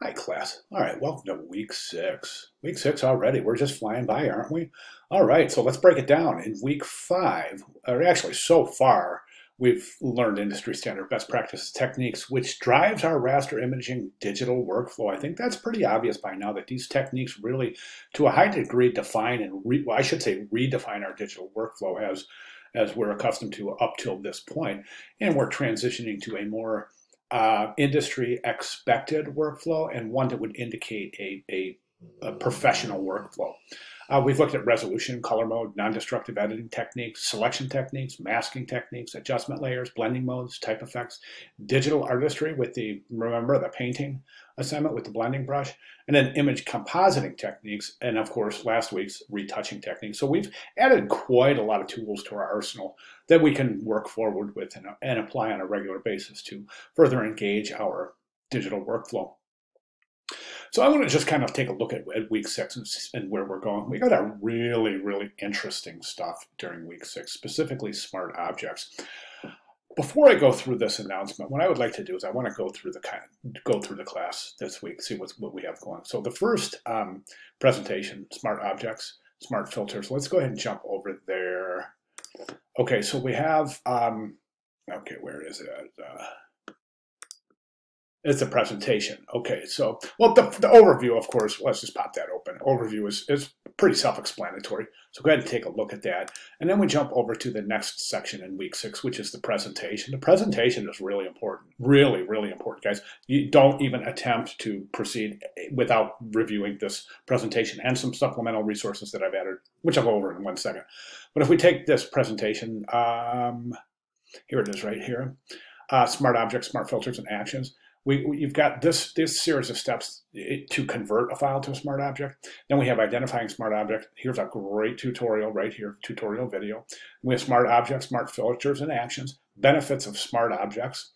Hi, class. All right, welcome to week six. Week six already. We're just flying by, aren't we? All right, so let's break it down. In week five, or actually so far, we've learned industry standard best practices techniques, which drives our raster imaging digital workflow. I think that's pretty obvious by now that these techniques really, to a high degree, define and well, I should say redefine our digital workflow as we're accustomed to up till this point, and we're transitioning to a more industry expected workflow and one that would indicate a professional workflow. We've looked at resolution, color mode, non-destructive editing techniques, selection techniques, masking techniques, adjustment layers, blending modes, type effects, digital artistry with remember the painting assignment with the blending brush, and then image compositing techniques, and of course last week's retouching techniques. So we've added quite a lot of tools to our arsenal that we can work forward with and apply on a regular basis to further engage our digital workflow. So I want to just kind of take a look at week six and where we're going. We got a really, really interesting stuff during week six, specifically smart objects. Before I go through this announcement, what I would like to do is I want to go through the class this week, see what we have going. So the first presentation, smart objects, smart filters. Let's go ahead and jump over there. Okay, so we have okay, where is it? It's a presentation. Okay, so, well, the overview, of course, let's just pop that open. Overview is pretty self-explanatory. So go ahead and take a look at that. And then we jump over to the next section in week six, which is the presentation. The presentation is really important. Really, really important, guys. You don't even attempt to proceed without reviewing this presentation and some supplemental resources that I've added, which I'll go over in 1 second. But if we take this presentation, here it is right here. Smart objects, smart filters, and actions. You've got this series of steps to convert a file to a smart object. Then we have identifying smart object. Here's a great tutorial right here, tutorial video. We have smart objects, smart filters, and actions, benefits of smart objects,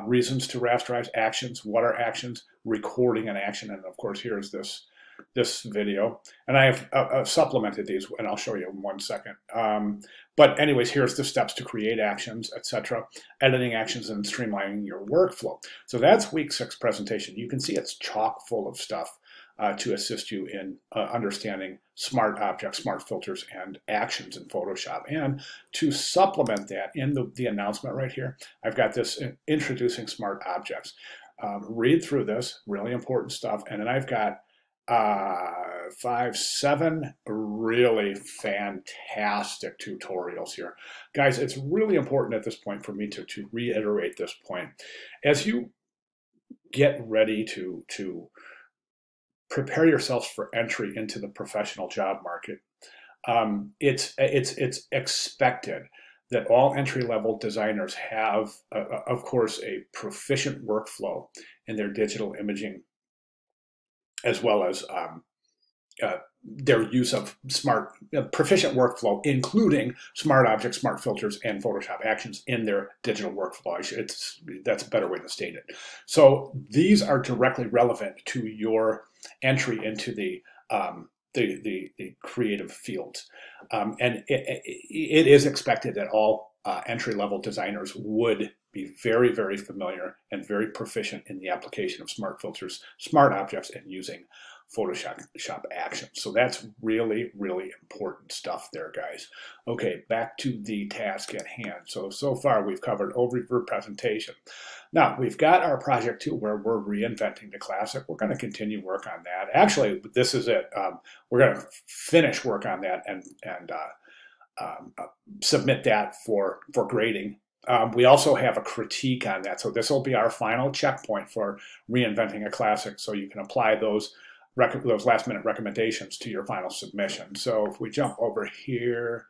reasons to rasterize actions, what are actions, recording an action, and of course here's this video. And I've supplemented these, and I'll show you in 1 second. But anyways, here's the steps to create actions, etc., editing actions, and streamlining your workflow. So that's week six presentation. You can see it's chock full of stuff to assist you in understanding smart objects, smart filters, and actions in Photoshop. And to supplement that, in the announcement right here, I've got this introducing smart objects. Read through this, really important stuff. And then I've got 7 really fantastic tutorials here. Guys, it's really important at this point for me to reiterate this point. As you get ready to prepare yourselves for entry into the professional job market, it's expected that all entry-level designers have, of course, a proficient workflow in their digital imaging, as well as their use of proficient workflow, including smart objects, smart filters, and Photoshop actions in their digital workflow. That's a better way to state it. So these are directly relevant to your entry into the creative fields. And it is expected that all entry-level designers would be very, very familiar and very proficient in the application of smart filters, smart objects, and using Photoshop actions. So that's really, really important stuff there, guys. Okay, back to the task at hand. So far we've covered overview, presentation. Now we've got our project 2 where we're reinventing the classic. We're going to continue work on that. Actually, this is it. We're going to finish work on that and submit that for grading. We also have a critique on that. So this will be our final checkpoint for reinventing a classic. So you can apply those last minute recommendations to your final submission. So if we jump over here,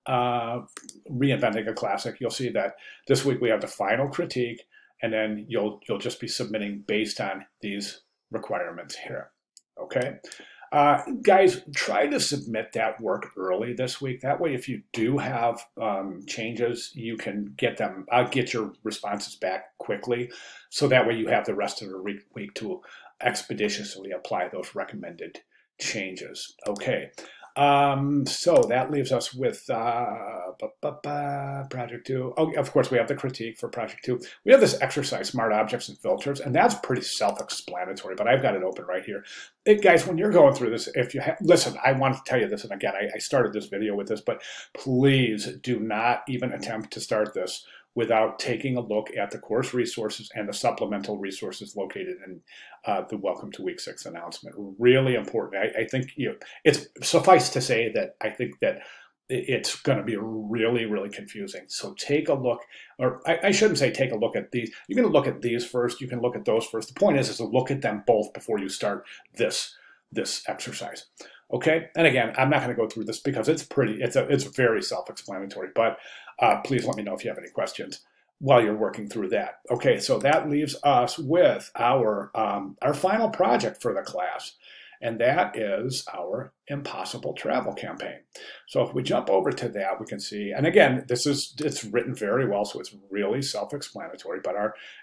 reinventing a classic, you'll see that this week we have the final critique, and then you'll just be submitting based on these requirements here. Okay. Guys, try to submit that work early this week. That way, if you do have changes, you can get your responses back quickly. So that way you have the rest of the week to expeditiously apply those recommended changes. Okay. So that leaves us with project 2. Oh, of course, we have the critique for project 2. We have this exercise, smart objects and filters, and that's pretty self-explanatory, but I've got it open right here. Guys, when you're going through this, if you listen, I want to tell you this, and again, I started this video with this, but please do not even attempt to start this without taking a look at the course resources and the supplemental resources located in the Welcome to Week 6 announcement. Really important. I think it's suffice to say that I think that it's going to be really, really confusing. So take a look, or I shouldn't say take a look at these. You can look at these first. You can look at those first. The point is to look at them both before you start this exercise. Okay, and again, I'm not going to go through this because it's very self-explanatory, but please let me know if you have any questions while you're working through that. Okay, so that leaves us with our final project for the class, and that is our Impossible Travel Campaign. So if we jump over to that, we can see, and again, it's written very well, so it's really self-explanatory, but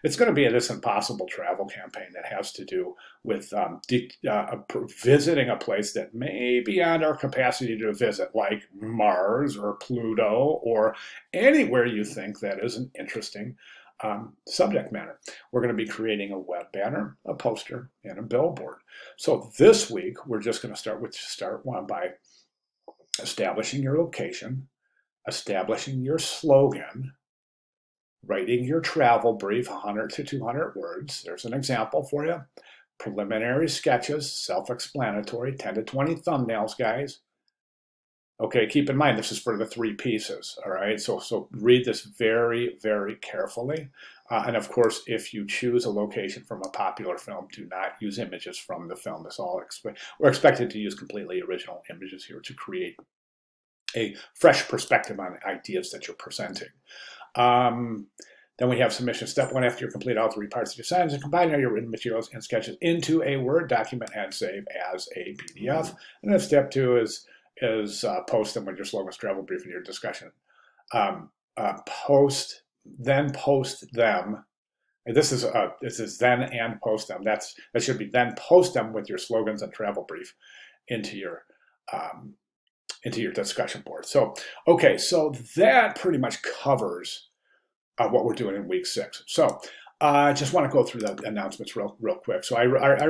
it's going to be this Impossible Travel Campaign that has to do with visiting a place that may be beyond our capacity to visit, like Mars or Pluto or anywhere you think that is an interesting subject matter. We're going to be creating a web banner, a poster, and a billboard. So this week, we're just going to start one by establishing your location, establishing your slogan, writing your travel brief, 100 to 200 words. There's an example for you. Preliminary sketches, self-explanatory, 10 to 20 thumbnails, guys. Okay, keep in mind, this is for the 3 pieces, all right? So read this very, very carefully. And of course, if you choose a location from a popular film, do not use images from the film. We're expected to use completely original images here to create a fresh perspective on ideas that you're presenting. Then we have submission. Step 1, after you complete all 3 parts of your sentence, and combine all your written materials and sketches into a Word document and save as a PDF. And then step 2 is post them with your slogans, travel brief, and your discussion. Post them. And this is then and post them. That should be then post them with your slogans and travel brief into your discussion board. So okay, so that pretty much covers what we're doing in week 6. So I just want to go through the announcements real quick. So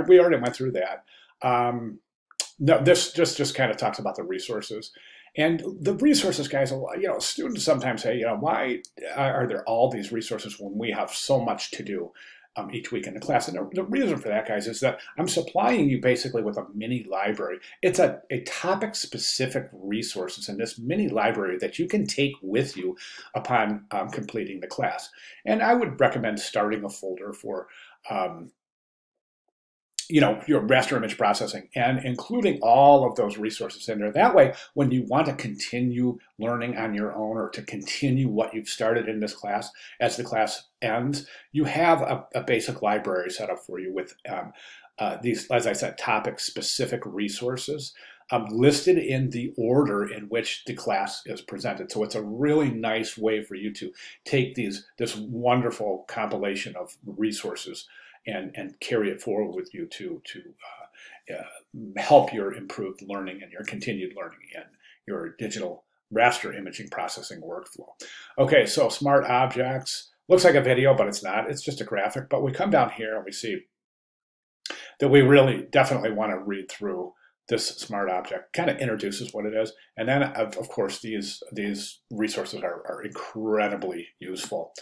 we already went through that. No, this just kind of talks about the resources. And the resources, guys, students sometimes say, why are there all these resources when we have so much to do each week in the class? And the reason for that, guys, is that I'm supplying you basically with a mini library. It's a topic-specific resources in this mini library that you can take with you upon completing the class. And I would recommend starting a folder for your raster image processing and including all of those resources in there. That way, when you want to continue learning on your own or to continue what you've started in this class, as the class ends, you have a basic library set up for you with these, as I said, topic-specific resources listed in the order in which the class is presented. So it's a really nice way for you to take this wonderful compilation of resources and carry it forward with you to help your improved learning and your continued learning in your digital raster imaging processing workflow. Okay, so smart objects. Looks like a video, but it's not. It's just a graphic. But we come down here and we see that we really definitely want to read through this smart object. Kind of introduces what it is. And then, of course, these resources are incredibly useful.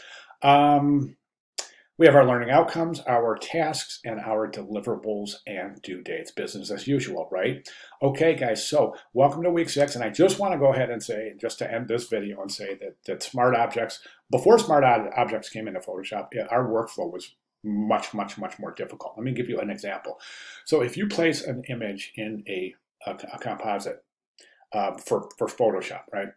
We have our learning outcomes, our tasks, and our deliverables and due dates, business as usual, right? Okay, guys, so welcome to week 6, and I just want to go ahead and say, just to end this video and say that smart objects, before smart objects came into Photoshop, our workflow was much, much, much more difficult. Let me give you an example. So if you place an image in a composite for Photoshop, right?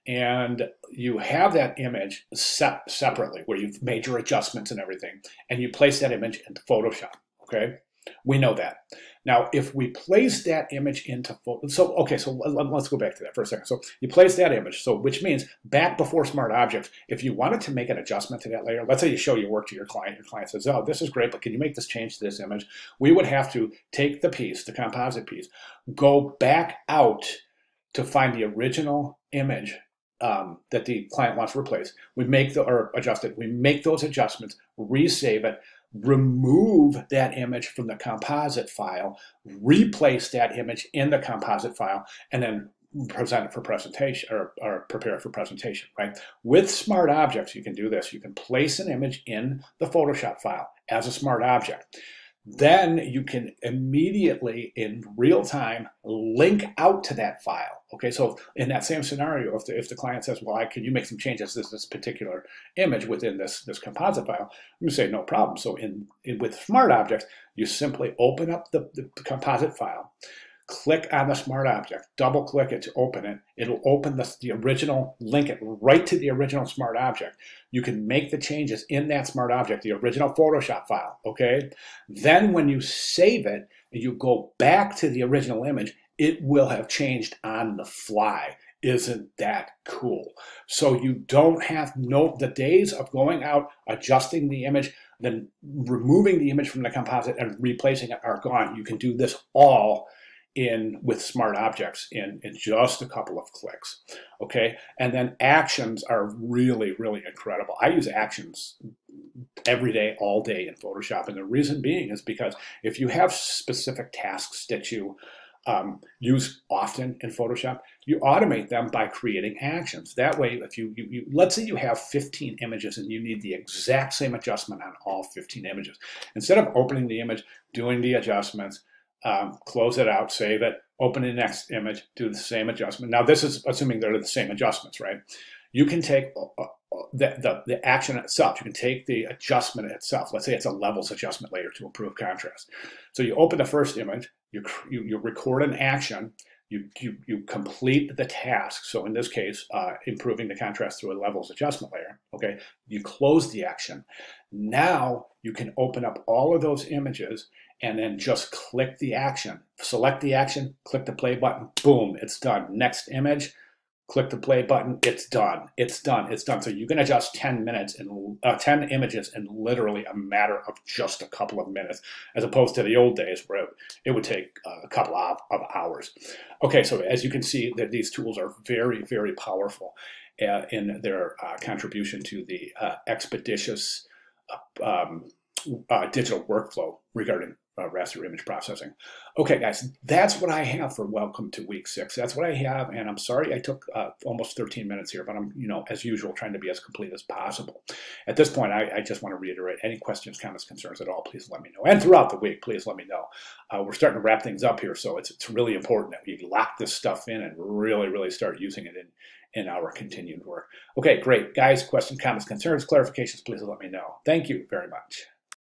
And you have that image separately where you've made your adjustments and everything, and you place that image into Photoshop, okay? We know that. Now, if we place that image into Photoshop, so let's go back to that for a second. So you place that image, so which means back before Smart Objects, if you wanted to make an adjustment to that layer, let's say you show your work to your client says, oh, this is great, but can you make this change to this image? We would have to take the piece, the composite piece, go back out to find the original image that the client wants to replace. We make or adjust it. We make those adjustments, resave it, remove that image from the composite file, replace that image in the composite file, and then present it for presentation or prepare it for presentation, right? With smart objects, you can do this. You can place an image in the Photoshop file as a smart object. Then you can immediately, in real time, link out to that file. Okay, so in that same scenario, if the client says, well, can you make some changes to this particular image within this composite file? You say, no problem. So with smart objects, you simply open up the composite file, click on the smart object, double click it to open it. It'll open the original, link it right to the original smart object. You can make the changes in that smart object, the original Photoshop file, okay? Then when you save it and you go back to the original image, it will have changed on the fly. Isn't that cool? So you don't have the days of going out, adjusting the image, then removing the image from the composite and replacing it are gone. You can do this all with smart objects in just a couple of clicks, okay? And then actions are really, really incredible. I use actions every day, all day in Photoshop, and the reason being is because if you have specific tasks that you use often in Photoshop, you automate them by creating actions. That way, if you let's say you have 15 images and you need the exact same adjustment on all 15 images. Instead of opening the image, doing the adjustments, close it out, save it, open the next image, do the same adjustment. Now this is assuming they're the same adjustments, right? You can take the action itself. You can take the adjustment itself. Let's say it's a levels adjustment layer to improve contrast. So you open the first image, you record an action, you complete the task. So in this case, improving the contrast through a levels adjustment layer, okay? You close the action. Now you can open up all of those images and then just click the action. Select the action, click the play button, boom, it's done. Next image, click the play button, it's done. It's done, it's done. So you can adjust 10 images in literally a matter of just a couple of minutes, as opposed to the old days where it would take a couple of hours. Okay, so as you can see, that these tools are very, very powerful in their contribution to the expeditious digital workflow regarding raster image processing. Okay, guys, that's what I have for Welcome to Week 6. That's what I have, and I'm sorry I took almost 13 minutes here, but I'm, as usual, trying to be as complete as possible. At this point, I just want to reiterate, any questions, comments, concerns at all, please let me know. And throughout the week, please let me know. We're starting to wrap things up here, so it's really important that we lock this stuff in and really, really start using it in our continued work. Okay, great. Guys, questions, comments, concerns, clarifications, please let me know. Thank you very much.